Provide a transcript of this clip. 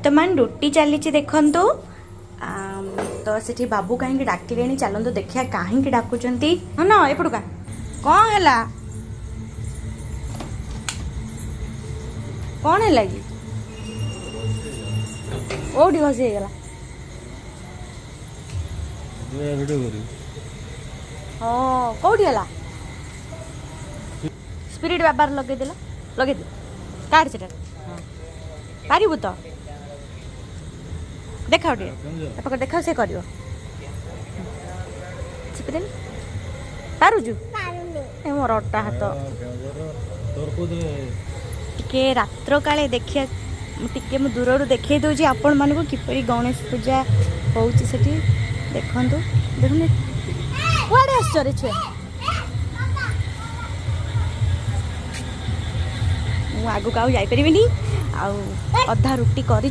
बर्तमान रुटी चली देखु तो सेठी बाबू कहीं डाकिले चलतु देखिया कहीं डाकुंट हाँ न एपटका कौन है कौन है कि ओटी घसी गला हाँ कौटी है स्पिरिट व्यापार लगेदेला लगेदे काट से पारू तो देखा देखा से कर पारुजु मोर अटा हाथ टे रात्र काले देखिया टे दूर देखे दूसरी आपण मानक किपरि गणेश पूजा होउची सेठी देखंतु देखुन कुआडे आश्चर्य छुआ मु आगु काउ जाई परिबिनी आ अधा रुटी करी